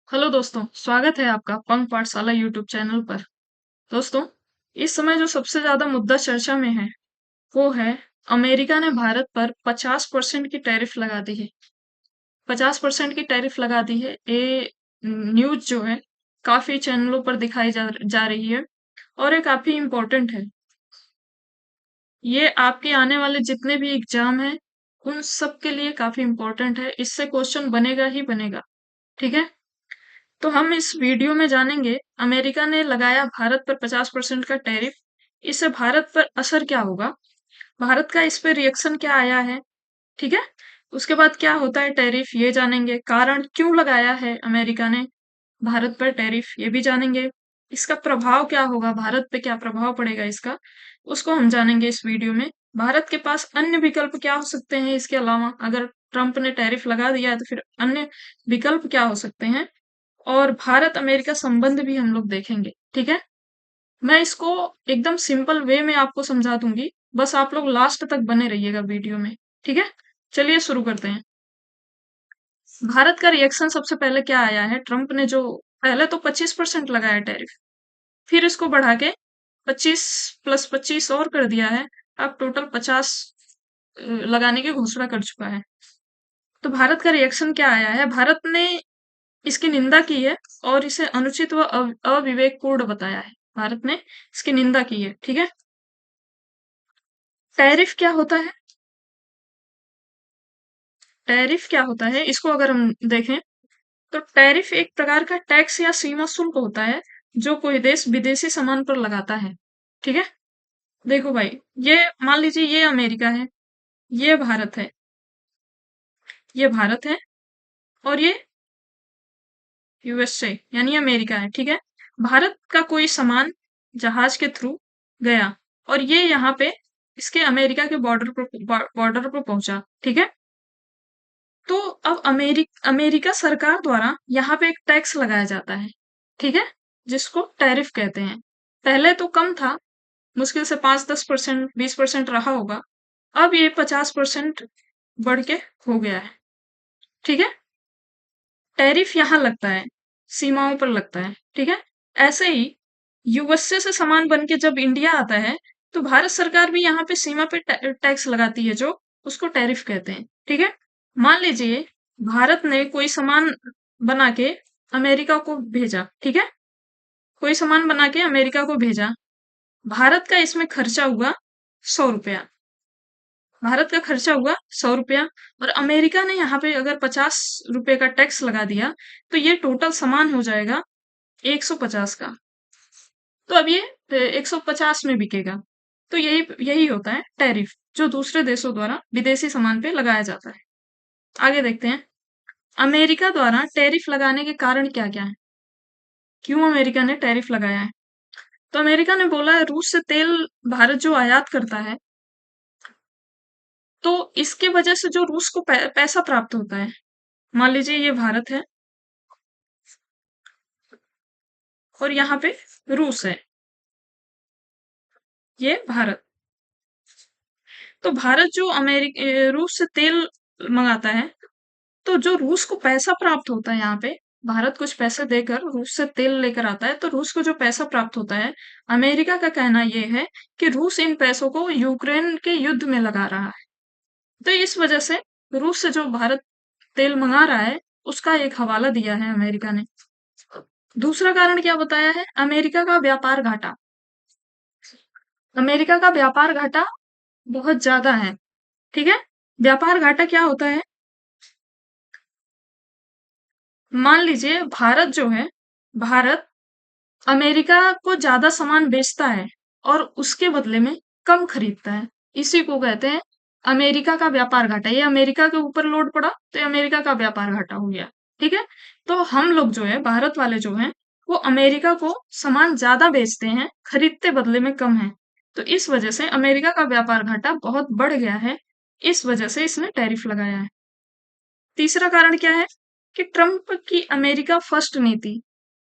Hello दोस्तों, स्वागत है आपका पंख पाठशाला यूट्यूब चैनल पर। दोस्तों, इस समय जो सबसे ज्यादा मुद्दा चर्चा में है, वो है अमेरिका ने भारत पर 50% की टैरिफ लगा दी है। 50% की टैरिफ लगा दी है। ये न्यूज जो है काफी चैनलों पर दिखाई जा रही है और ये काफी इम्पोर्टेंट है। ये आपके आने वाले जितने भी एग्जाम हैं, उन सब के लिए काफी इम्पोर्टेंट है। इससे क्वेश्चन बनेगा ही बनेगा। ठीक है। तो हम इस वीडियो में जानेंगे अमेरिका ने लगाया भारत पर 50% का टैरिफ। इससे भारत पर असर क्या होगा, भारत का इस पे रिएक्शन क्या आया है। ठीक है। उसके बाद क्या होता है टैरिफ, ये जानेंगे। कारण क्यों लगाया है अमेरिका ने भारत पर टैरिफ, ये भी जानेंगे। इसका प्रभाव क्या होगा, भारत पे क्या प्रभाव पड़ेगा इसका, उसको हम जानेंगे इस वीडियो में। भारत के पास अन्य विकल्प क्या हो सकते हैं इसके अलावा, अगर ट्रंप ने टैरिफ लगा दिया है तो फिर अन्य विकल्प क्या हो सकते हैं। और भारत अमेरिका संबंध भी हम लोग देखेंगे। ठीक है। मैं इसको एकदम सिंपल वे में आपको समझा दूंगी, बस आप लोग लास्ट तक बने रहिएगा वीडियो में। ठीक है। चलिए शुरू करते हैं। भारत का रिएक्शन सबसे पहले क्या आया है, ट्रंप ने जो पहले तो 25% लगाया टैरिफ, फिर इसको बढ़ा के 25 प्लस 25 और कर दिया है। अब टोटल 50 लगाने की घोषणा कर चुका है। तो भारत का रिएक्शन क्या आया है, भारत ने इसकी निंदा की है और इसे अनुचित व अविवेकपूर्ण बताया है। भारत ने इसकी निंदा की है। ठीक है। टैरिफ क्या होता है, टैरिफ क्या होता है इसको अगर हम देखें तो टैरिफ एक प्रकार का टैक्स या सीमा शुल्क होता है जो कोई देश विदेशी सामान पर लगाता है। ठीक है। देखो भाई, ये मान लीजिए ये अमेरिका है, ये भारत है, ये भारत है और ये यूएसए यानी अमेरिका है। ठीक है। भारत का कोई सामान जहाज के थ्रू गया और ये यहाँ पे इसके अमेरिका के बॉर्डर पर पहुंचा। ठीक है। तो अब अमेरिका सरकार द्वारा यहाँ पे एक टैक्स लगाया जाता है। ठीक है। जिसको टैरिफ कहते हैं। पहले तो कम था, मुश्किल से 5-10%, 20% रहा होगा। अब ये 50% बढ़ के हो गया है। ठीक है। टैरिफ यहाँ लगता है, सीमाओं पर लगता है। ठीक है। ऐसे ही यूएसए से सामान बन के जब इंडिया आता है, तो भारत सरकार भी यहाँ पे सीमा पे टैक्स लगाती है, जो उसको टैरिफ कहते हैं। ठीक है। मान लीजिए भारत ने कोई सामान बना के अमेरिका को भेजा। ठीक है। कोई सामान बना के अमेरिका को भेजा, भारत का इसमें खर्चा हुआ 100 रुपया। भारत का खर्चा हुआ 100 रुपया और अमेरिका ने यहाँ पे अगर 50 रुपए का टैक्स लगा दिया, तो ये टोटल सामान हो जाएगा 150 का। तो अब ये 150 में बिकेगा। तो यही यही होता है टैरिफ, जो दूसरे देशों द्वारा विदेशी सामान पे लगाया जाता है। आगे देखते हैं, अमेरिका द्वारा टैरिफ लगाने के कारण क्या क्या है, क्यों अमेरिका ने टैरिफ लगाया है। तो अमेरिका ने बोला है रूस से तेल भारत जो आयात करता है, तो इसके वजह से जो रूस को पैसा प्राप्त होता है। मान लीजिए ये भारत है और यहाँ पे रूस है, ये भारत। तो भारत जो रूस से तेल मंगाता है, तो जो रूस को पैसा प्राप्त होता है, यहाँ पे भारत कुछ पैसे देकर रूस से तेल लेकर आता है, तो रूस को जो पैसा प्राप्त होता है, अमेरिका का कहना यह है कि रूस इन पैसों को यूक्रेन के युद्ध में लगा रहा है। तो इस वजह से रूस से जो भारत तेल मंगा रहा है, उसका एक हवाला दिया है अमेरिका ने। दूसरा कारण क्या बताया है, अमेरिका का व्यापार घाटा। अमेरिका का व्यापार घाटा बहुत ज्यादा है। ठीक है। व्यापार घाटा क्या होता है, मान लीजिए भारत जो है, भारत अमेरिका को ज्यादा सामान बेचता है और उसके बदले में कम खरीदता है। इसी को कहते हैं अमेरिका का व्यापार घाटा। ये अमेरिका के ऊपर लोड पड़ा तो ये अमेरिका का व्यापार घाटा हो गया। ठीक है। तो हम लोग जो है, भारत वाले जो हैं, वो अमेरिका को सामान ज्यादा बेचते हैं, खरीदते बदले में कम है। तो इस वजह से अमेरिका का व्यापार घाटा बहुत बढ़ गया है। इस वजह से इसने टैरिफ लगाया है। तीसरा कारण क्या है कि ट्रंप की अमेरिका फर्स्ट नीति।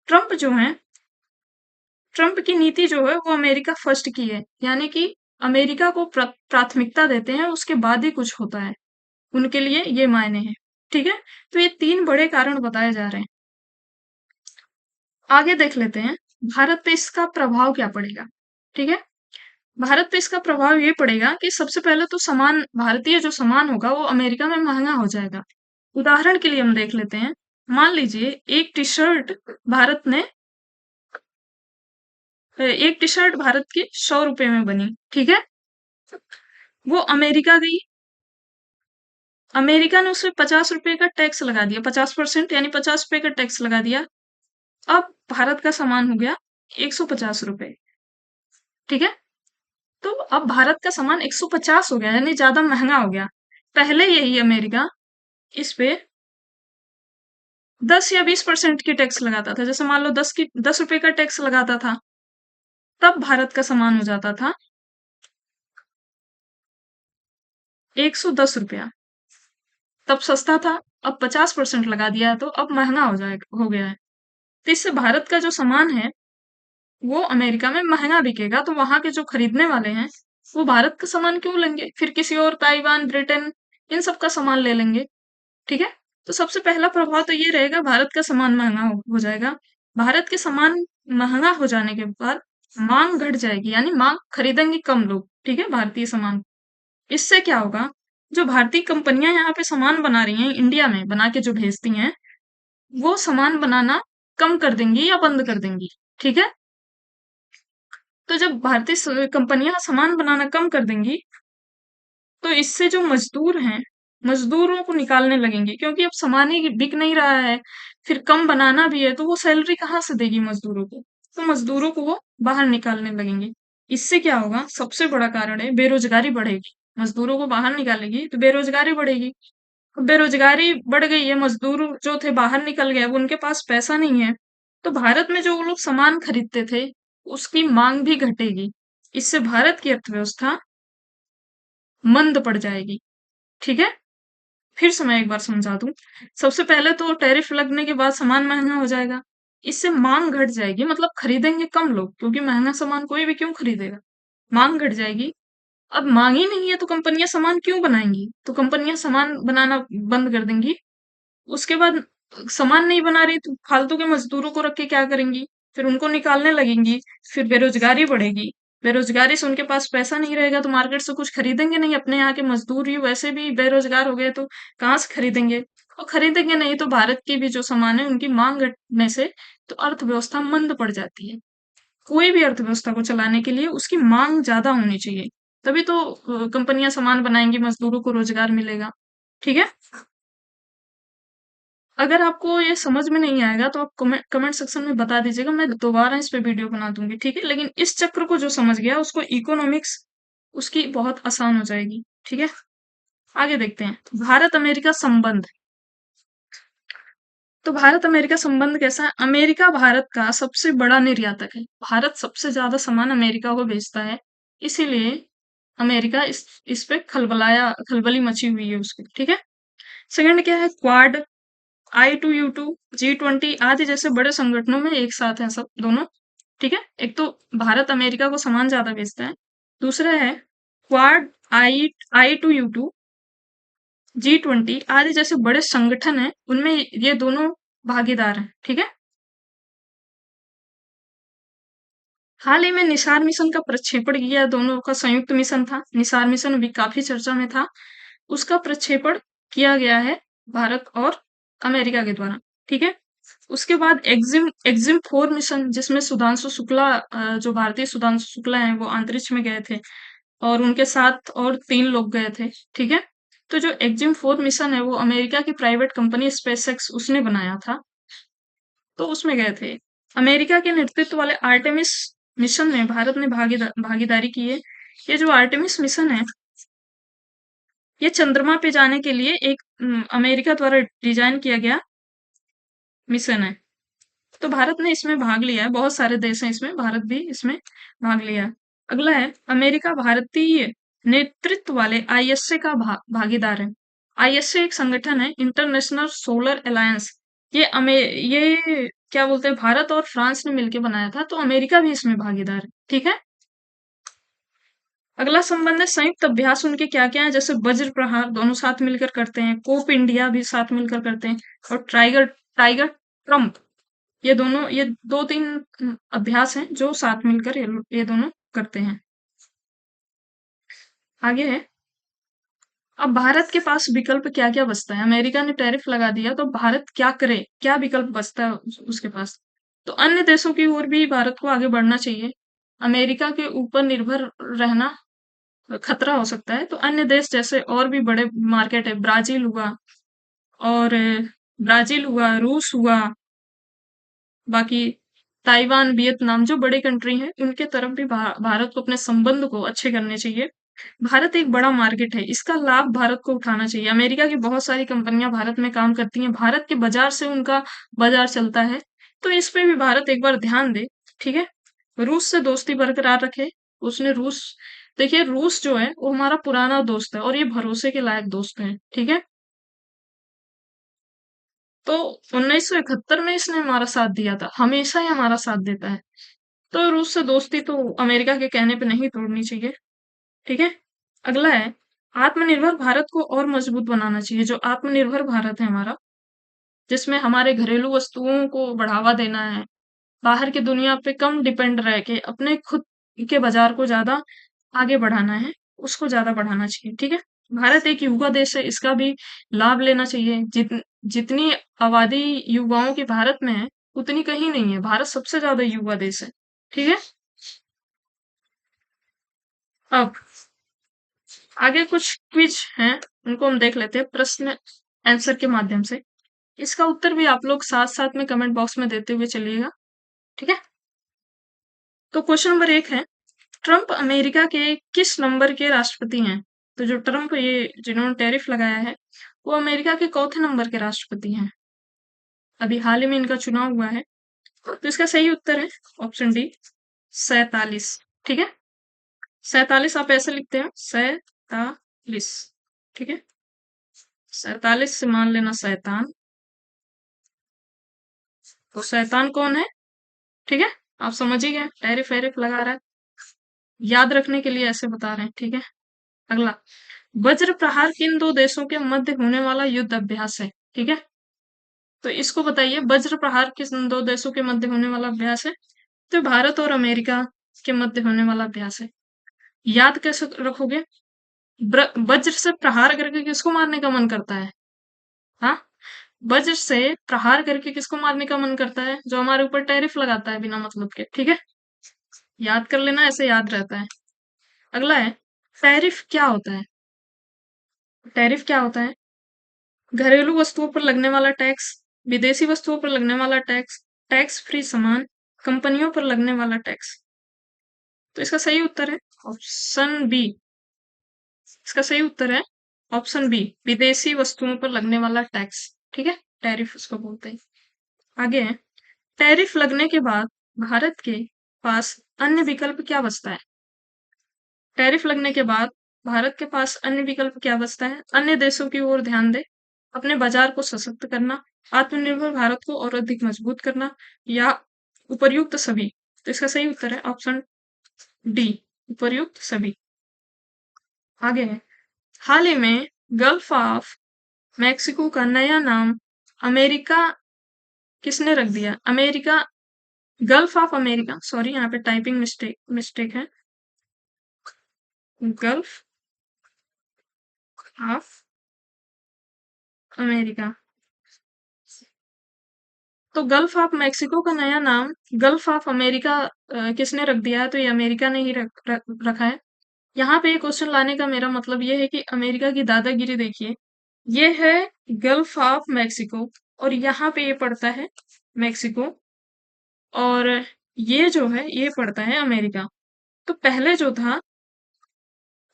ट्रंप जो है, ट्रंप की नीति जो है वो अमेरिका फर्स्ट की है, यानी कि अमेरिका को प्राथमिकता देते हैं, उसके बाद ही कुछ होता है। उनके लिए ये मायने हैं। ठीक है। तो ये तीन बड़े कारण बताए जा रहे हैं। आगे देख लेते हैं भारत पे इसका प्रभाव क्या पड़ेगा। ठीक है, भारत पे इसका प्रभाव ये पड़ेगा कि सबसे पहले तो सामान, भारतीय जो सामान होगा वो अमेरिका में महंगा हो जाएगा। उदाहरण के लिए हम देख लेते हैं, मान लीजिए एक टी शर्ट भारत ने एक टी शर्ट भारत की 100 रुपए में बनी, ठीक है, वो अमेरिका गई, अमेरिका ने उसमें 50 रुपए का टैक्स लगा दिया, 50% यानी 50 रुपए का टैक्स लगा दिया। अब भारत का सामान हो गया 150 रुपए, ठीक है। तो अब भारत का सामान 150 हो गया, यानी ज्यादा महंगा हो गया। पहले यही अमेरिका इस पे 10 या 20% की टैक्स लगाता था, जैसे मान लो 10 रुपए का टैक्स लगाता था, तब भारत का सामान हो जाता था 110 रुपया, तब सस्ता था। अब 50% लगा दिया है तो अब महंगा हो गया है। तो इससे भारत का जो सामान है वो अमेरिका में महंगा बिकेगा, तो वहां के जो खरीदने वाले हैं वो भारत का सामान क्यों लेंगे, फिर किसी और ताइवान, ब्रिटेन, इन सब का सामान ले लेंगे। ठीक है, तो सबसे पहला प्रभाव तो ये रहेगा, भारत का सामान महंगा हो जाएगा। भारत के सामान महंगा हो जाने के बाद मांग घट जाएगी, यानी मांग खरीदेंगे कम लोग, ठीक है, भारतीय सामान। इससे क्या होगा, जो भारतीय कंपनियां यहाँ पे सामान बना रही हैं, इंडिया में बना के जो भेजती हैं, वो सामान बनाना कम कर देंगी या बंद कर देंगी। ठीक है, तो जब भारतीय कंपनियां सामान बनाना कम कर देंगी, तो इससे जो मजदूर हैं, मजदूरों को निकालने लगेंगे, क्योंकि अब सामान ही बिक नहीं रहा है, फिर कम बनाना भी है, तो वो सैलरी कहाँ से देगी मजदूरों को, तो मजदूरों को वो बाहर निकालने लगेंगे। इससे क्या होगा, सबसे बड़ा कारण है बेरोजगारी बढ़ेगी। मजदूरों को बाहर निकालेगी तो बेरोजगारी बढ़ेगी। अब बेरोजगारी बढ़ गई है, मजदूर जो थे बाहर निकल गए, अब उनके पास पैसा नहीं है, तो भारत में जो वो लोग सामान खरीदते थे उसकी मांग भी घटेगी। इससे भारत की अर्थव्यवस्था मंद पड़ जाएगी। ठीक है, फिर से मैं एक बार समझा दूं। सबसे पहले तो टैरिफ लगने के बाद सामान महंगा हो जाएगा, इससे मांग घट जाएगी, मतलब खरीदेंगे कम लोग, क्योंकि महंगा सामान कोई भी क्यों खरीदेगा, मांग घट जाएगी। अब मांग ही नहीं है तो कंपनियां सामान क्यों बनाएंगी, तो कंपनियां सामान बनाना बंद कर देंगी। उसके बाद सामान नहीं बना रही तो फालतू के मजदूरों को रख के क्या करेंगी, फिर उनको निकालने लगेंगी, फिर बेरोजगारी बढ़ेगी। बेरोजगारी से उनके पास पैसा नहीं रहेगा तो मार्केट से कुछ खरीदेंगे नहीं, अपने यहाँ के मजदूर ही वैसे भी बेरोजगार हो गए तो कहाँ से खरीदेंगे, और खरीदेंगे नहीं तो भारत के भी जो सामान है उनकी मांग घटने से तो अर्थव्यवस्था मंद पड़ जाती है। कोई भी अर्थव्यवस्था को चलाने के लिए उसकी मांग ज्यादा होनी चाहिए, तभी तो कंपनियां सामान बनाएंगी, मजदूरों को रोजगार मिलेगा। ठीक है, अगर आपको ये समझ में नहीं आएगा तो आप कमेंट सेक्शन में बता दीजिएगा, मैं दोबारा इस पे वीडियो बना दूंगी। ठीक है, लेकिन इस चक्र को जो समझ गया उसको इकोनॉमिक्स उसकी बहुत आसान हो जाएगी। ठीक है, आगे देखते हैं, भारत अमेरिका संबंध। तो भारत अमेरिका संबंध कैसा है, अमेरिका भारत का सबसे बड़ा निर्यातक है, भारत सबसे ज्यादा सामान अमेरिका को भेजता है, इसीलिए अमेरिका इस पे खलबली मची हुई है उसकी। ठीक है, सेकंड क्या है, क्वाड, I2U2, G20 आदि जैसे बड़े संगठनों में एक साथ हैं सब दोनों। ठीक है, एक तो भारत अमेरिका को सामान ज्यादा भेजता है, दूसरा है क्वाड, I2U2, G20 आदि जैसे बड़े संगठन हैं, उनमें ये दोनों भागीदार हैं। ठीक है, हाल ही में निसार मिशन का प्रक्षेपण किया, दोनों का संयुक्त मिशन था, निसार मिशन भी काफी चर्चा में था, उसका प्रक्षेपण किया गया है भारत और अमेरिका के द्वारा। ठीक है, उसके बाद एग्जिम एग्जिम 4 मिशन, जिसमें सुधांशु शुक्ला, जो भारतीय सुधांशु शुक्ला हैं वो अंतरिक्ष में गए थे, और उनके साथ और 3 लोग गए थे। ठीक है, तो जो एग्जिम 4 मिशन है वो अमेरिका की प्राइवेट कंपनी स्पेसएक्स उसने बनाया था, तो उसमें गए थे। अमेरिका के नेतृत्व वाले आर्टेमिस मिशन में भारत ने भागीदारी की है। ये जो आर्टेमिस मिशन है, ये चंद्रमा पे जाने के लिए एक अमेरिका द्वारा डिजाइन किया गया मिशन है। तो भारत ने इसमें भाग लिया है, बहुत सारे देश हैं इसमें, भारत भी इसमें भाग लिया है। अगला है, अमेरिका भारतीय नेतृत्व वाले आईएसए का भागीदार है। आईएसए एक संगठन है, इंटरनेशनल सोलर अलायंस। ये क्या बोलते हैं, भारत और फ्रांस ने मिलकर बनाया था, तो अमेरिका भी इसमें भागीदार है। ठीक है, अगला संबंध है संयुक्त अभ्यास, उनके क्या क्या है, जैसे वज्र प्रहार दोनों साथ मिलकर करते हैं, कोप इंडिया भी साथ मिलकर करते हैं, और टाइगर टाइगर ट्रम्प ये 2-3 अभ्यास हैं जो साथ मिलकर ये दोनों करते हैं। आगे है, अब भारत के पास विकल्प क्या-क्या बचता है? अमेरिका ने टैरिफ लगा दिया तो भारत क्या करे? क्या विकल्प बचता है उसके पास? तो अन्य देशों की ओर भी भारत को आगे बढ़ना चाहिए। अमेरिका के ऊपर निर्भर रहना खतरा हो सकता है, तो अन्य देश जैसे और भी बड़े मार्केट है, और ब्राजील हुआ, रूस हुआ, बाकी ताइवान, वियतनाम जो बड़ी कंट्री हैं, उनके तरफ भी भारत को अपने संबंध को अच्छे करने चाहिए। भारत एक बड़ा मार्केट है, इसका लाभ भारत को उठाना चाहिए। अमेरिका की बहुत सारी कंपनियां भारत में काम करती हैं, भारत के बाजार से उनका बाजार चलता है, तो इस पे भी भारत एक बार ध्यान दे, ठीक है। रूस से दोस्ती बरकरार रखे। उसने रूस देखिए, रूस जो है वो हमारा पुराना दोस्त है और ये भरोसे के लायक दोस्त है, ठीक है। तो 1971 में इसने हमारा साथ दिया था, हमेशा ही हमारा साथ देता है। तो रूस से दोस्ती तो अमेरिका के कहने पे नहीं तोड़नी चाहिए, ठीक है। अगला है, आत्मनिर्भर भारत को और मजबूत बनाना चाहिए। जो आत्मनिर्भर भारत है हमारा, जिसमें हमारे घरेलू वस्तुओं को बढ़ावा देना है, बाहर की दुनिया पे कम डिपेंड रह के अपने खुद के बाजार को ज्यादा आगे बढ़ाना है, उसको ज्यादा बढ़ाना चाहिए, ठीक है। भारत एक युवा देश है, इसका भी लाभ लेना चाहिए। जितनी आबादी युवाओं की भारत में है, उतनी कहीं नहीं है। भारत सबसे ज्यादा युवा देश है, ठीक है। अब आगे कुछ क्विज हैं, उनको हम देख लेते हैं प्रश्न आंसर के माध्यम से। इसका उत्तर भी आप लोग साथ साथ में कमेंट बॉक्स में देते हुए चलिएगा, ठीक है। तो क्वेश्चन नंबर 1 है, ट्रंप अमेरिका के किस नंबर के राष्ट्रपति हैं? तो जो ट्रंप ये जिन्होंने टैरिफ लगाया है, वो अमेरिका के चौथे नंबर के राष्ट्रपति हैं। अभी हाल ही में इनका चुनाव हुआ है। तो इसका सही उत्तर है ऑप्शन डी, 47, ठीक है। 47 आप ऐसे लिखते हैं, 47, ठीक है। 47 से मान लेना शैतान, तो शैतान कौन है, ठीक है। आप समझ ही गए, टैरिफ वैरिफ लगा रहा है, याद रखने के लिए ऐसे बता रहे हैं, ठीक है। अगला, वज्र प्रहार किन दो देशों के मध्य होने वाला युद्ध अभ्यास है, ठीक है। तो इसको बताइए, वज्र प्रहार किन दो देशों के मध्य होने वाला अभ्यास है? तो भारत और अमेरिका के मध्य होने वाला अभ्यास है। याद कैसे रखोगे? वज्र से प्रहार करके किसको मारने का मन करता है? हाँ, वज्र से प्रहार करके किसको मारने का मन करता है? जो हमारे ऊपर टैरिफ लगाता है बिना मतलब के, ठीक है। याद कर लेना, ऐसे याद रहता है। अगला है, टैरिफ क्या होता है? टैरिफ क्या होता है? घरेलू वस्तुओं पर लगने वाला टैक्स, विदेशी वस्तुओं पर लगने वाला टैक्स, टैक्स फ्री सामान, कंपनियों पर लगने वाला टैक्स। तो इसका सही उत्तर है ऑप्शन बी। इसका सही उत्तर है ऑप्शन बी, विदेशी वस्तुओं पर लगने वाला टैक्स, ठीक है। टैरिफ उसको बोलते हैं। आगे है, टैरिफ लगने के बाद भारत के पास अन्य विकल्प क्या बचता है? टैरिफ लगने के बाद भारत के पास अन्य विकल्प क्या बचता है? अन्य देशों की ओर ध्यान दे, अपने बाजार को सशक्त करना, आत्मनिर्भर भारत को और अधिक मजबूत करना, या उपर्युक्त सभी। तो इसका सही उत्तर है ऑप्शन डी, उपर्युक्त सभी। आगे है, हाल ही में गल्फ ऑफ मैक्सिको का नया नाम अमेरिका किसने रख दिया? America, gulf of America, sorry यहाँ पे टाइपिंग मिस्टेक मिस्टेक है, गल्फ ऑफ अमेरिका। तो गल्फ ऑफ मैक्सिको का नया नाम गल्फ ऑफ अमेरिका किसने रख दिया है? तो ये अमेरिका ने ही रखा है। यहाँ पे ये क्वेश्चन लाने का मेरा मतलब ये है कि अमेरिका की दादागिरी देखिए, ये है गल्फ ऑफ मैक्सिको और यहाँ पे ये पड़ता है मैक्सिको, और ये जो है ये पड़ता है अमेरिका। तो पहले जो था,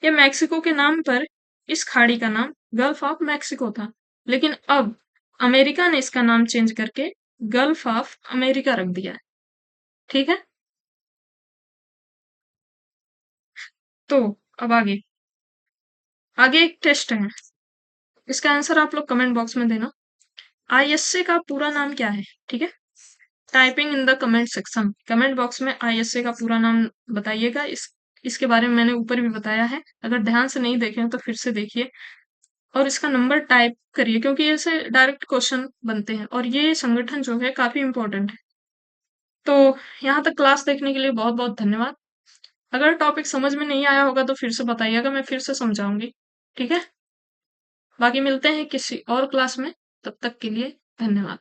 ये मैक्सिको के नाम पर इस खाड़ी का नाम गल्फ ऑफ मैक्सिको था, लेकिन अब अमेरिका ने इसका नाम चेंज करके गल्फ ऑफ अमेरिका रख दिया है, ठीक है। तो अब आगे आगे एक टेस्ट है, इसका आंसर आप लोग कमेंट बॉक्स में देना। आईएसए का पूरा नाम क्या है, ठीक है। Typing in the comment section, comment box में आईएसए का पूरा नाम बताइएगा। इसके बारे में मैंने ऊपर भी बताया है, अगर ध्यान से नहीं देखे तो फिर से देखिए और इसका नंबर टाइप करिए, क्योंकि ऐसे डायरेक्ट क्वेश्चन बनते हैं और ये संगठन जो है काफी इंपॉर्टेंट है। यहाँ तक क्लास देखने के लिए बहुत-बहुत धन्यवाद। अगर टॉपिक समझ में नहीं आया होगा तो फिर से बताइएगा, मैं फिर से समझाऊँगी, ठीक है? बाकी मिलते हैं किसी और क्लास में, तब तक के लिए धन्यवाद।